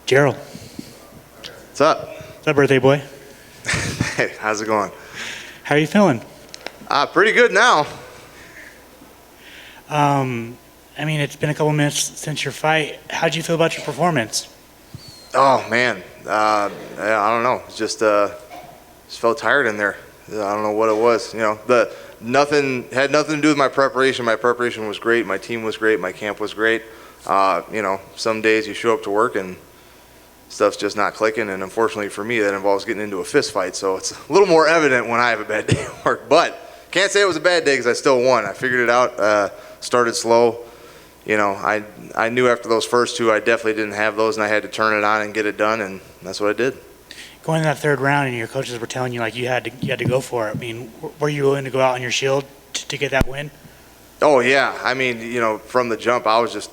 Gerald. What's up? What's up, birthday boy? Hey, how's it going? How are you feeling? Pretty good now. I mean, it's been a couple minutes since your fight. How'd you feel about your performance? Oh man, I don't know. It's just felt tired in there. I don't know what it was. You know, nothing had nothing to do with my preparation. My preparation was great. My team was great. My camp was great. You know, some days you show up to work and stuff's just not clicking, and unfortunately for me, that involves getting into a fist fight. So it's a little more evident when I have a bad day at work. But can't say it was a bad day because I still won. I figured it out. Started slow. You know, I knew after those first two, I definitely didn't have those, and I had to turn it on and get it done, and that's what I did. Going in that third round, and your coaches were telling you like you had to go for it. I mean, were you willing to go out on your shield to get that win? Oh yeah, I mean, you know, from the jump, I was just.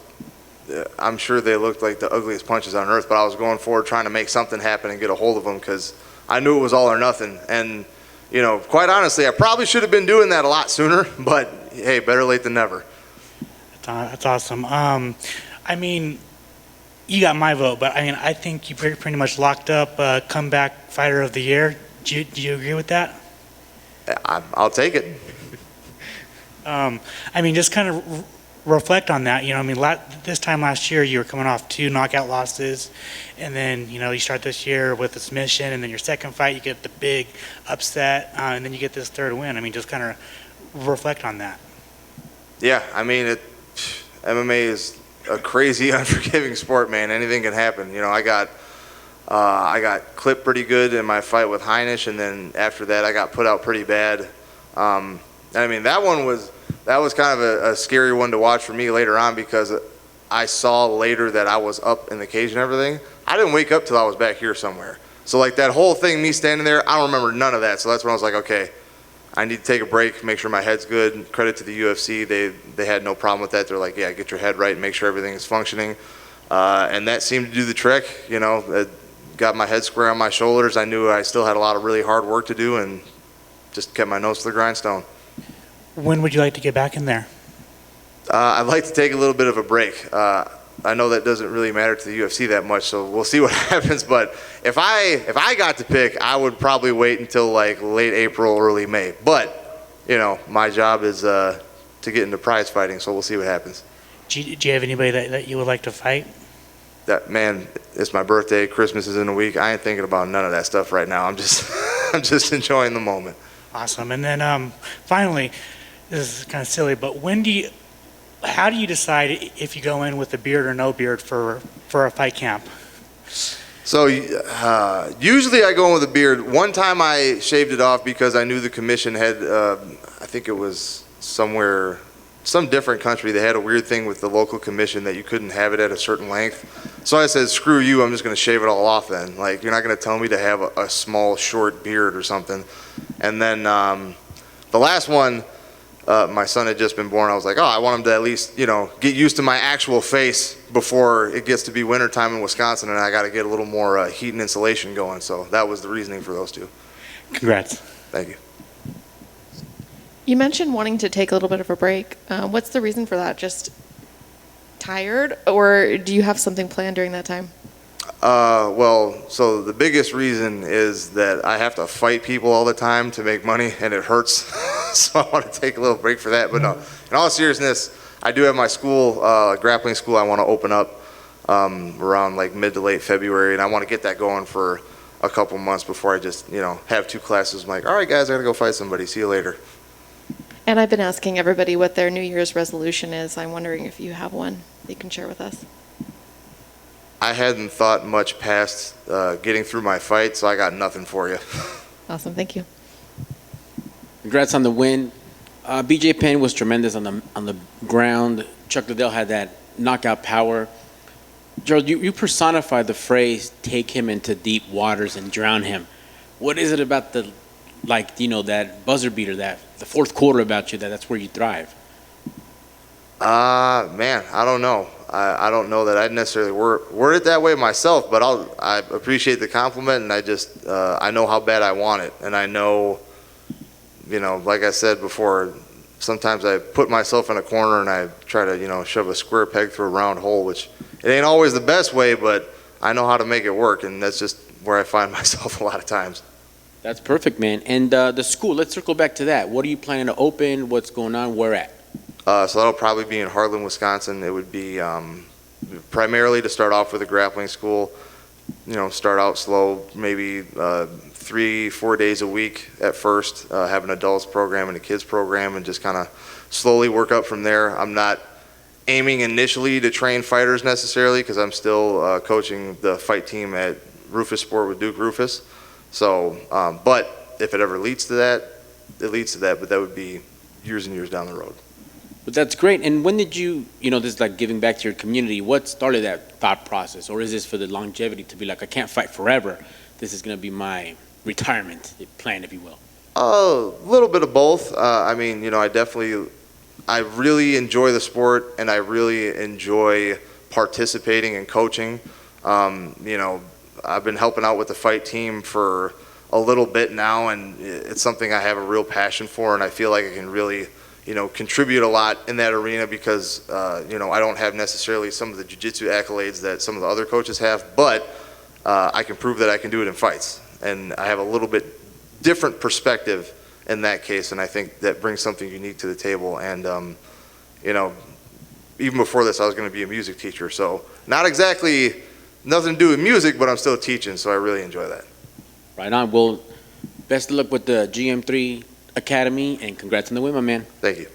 I'm sure they looked like the ugliest punches on earth, but I was going forward trying to make something happen and get a hold of them because I knew it was all or nothing. And, you know, quite honestly, I probably should have been doing that a lot sooner, but hey, better late than never. That's awesome. I mean, you got my vote, but I mean, I think you pretty much locked up comeback fighter of the year. Do you agree with that? I'll take it. I mean, just kind of reflect on that. You know, I mean, this time last year you were coming off 2 knockout losses, and then, you know, you start this year with a submission, and then your second fight you get the big upset, and then you get this third win. I mean, just kind of reflect on that. Yeah, I mean, MMA is a crazy, unforgiving sport, man. Anything can happen. You know, I got clipped pretty good in my fight with Heinisch, and then after that I got put out pretty bad. I mean, that was kind of a scary one to watch for me later on because I saw later that I was up in the cage and everything. I didn't wake up till I was back here somewhere. So like that whole thing, me standing there, I don't remember none of that. So that's when I was like, okay, I need to take a break, make sure my head's good. Credit to the UFC, they had no problem with that. They're like, yeah, get your head right, make sure everything is functioning. And that seemed to do the trick. You know, it got my head square on my shoulders. I knew I still had a lot of really hard work to do and just kept my nose to the grindstone. When would you like to get back in there? I'd like to take a little bit of a break. I know that doesn't really matter to the UFC that much, so we'll see what happens. But if I got to pick, I would probably wait until like late April, early May. But, you know, my job is to get into prize fighting, so we'll see what happens. Do you have anybody that you would like to fight? That, man, it's my birthday. Christmas is in a week. I ain't thinking about none of that stuff right now. I'm just enjoying the moment. Awesome. And then finally, this is kind of silly, but how do you decide if you go in with a beard or no beard for a fight camp? So usually I go in with a beard. One time I shaved it off because I knew the commission had, I think it was some different country, they had a weird thing with the local commission that you couldn't have it at a certain length. So I said, screw you, I'm just going to shave it all off then. Like, you're not going to tell me to have a small, short beard or something. And then the last one, my son had just been born. I was like, oh, I want him to at least, you know, get used to my actual face before it gets to be wintertime in Wisconsin, and I got to get a little more heat and insulation going. So that was the reasoning for those two. Congrats. Thank you. You mentioned wanting to take a little bit of a break. What's the reason for that? Just tired, or do you have something planned during that time? Well, so the biggest reason is that I have to fight people all the time to make money, and it hurts. So I want to take a little break for that. But no, in all seriousness, I do have my school, grappling school I want to open up around like mid to late February, and I want to get that going for a couple months before I just, you know, have 2 classes. I'm like, all right, guys, I got to go fight somebody. See you later. And I've been asking everybody what their New Year's resolution is. I'm wondering if you have one that you can share with us. I hadn't thought much past getting through my fight, so I got nothing for you. Awesome, thank you. Congrats on the win. BJ Penn was tremendous on the ground. Chuck Liddell had that knockout power. Gerald, you personify the phrase "take him into deep waters and drown him." What is it about that buzzer beater, that the fourth quarter about you that's where you thrive? Man, I don't know. I don't know that I'd necessarily word it that way myself, but I appreciate the compliment, and I know how bad I want it, and I know, you know, like I said before, sometimes I put myself in a corner and I try to, you know, shove a square peg through a round hole, which it ain't always the best way, but I know how to make it work, and that's just where I find myself a lot of times. That's perfect, man. And the school, let's circle back to that. What are you planning to open? What's going on? Where at? So that'll probably be in Harlan, Wisconsin. It would be primarily to start off with a grappling school. Start out slow, maybe 3-4 days a week at first, have an adults program and a kids program, and just kind of slowly work up from there. I'm not aiming initially to train fighters necessarily, because I'm still coaching the fight team at Rufus Sport with Duke Rufus. So, but if it ever leads to that, it leads to that, but that would be years and years down the road. But that's great. And when did you this is like giving back to your community, what started that thought process? Or is this for the longevity to be like, I can't fight forever, this is going to be my retirement plan, if you will? A little bit of both. I mean, I really enjoy the sport, and I really enjoy participating and coaching. I've been helping out with the fight team for a little bit now, and it's something I have a real passion for, and I feel like I can really contribute a lot in that arena, because I don't have necessarily some of the jiu-jitsu accolades that some of the other coaches have, but I can prove that I can do it in fights, and I have a little bit different perspective in that case, and I think that brings something unique to the table. And even before this, I was going to be a music teacher, so not exactly nothing to do with music, but I'm still teaching, so I really enjoy that. Right on. Well, best of luck with the GM3 Academy, and congrats on the win, my man. Thank you.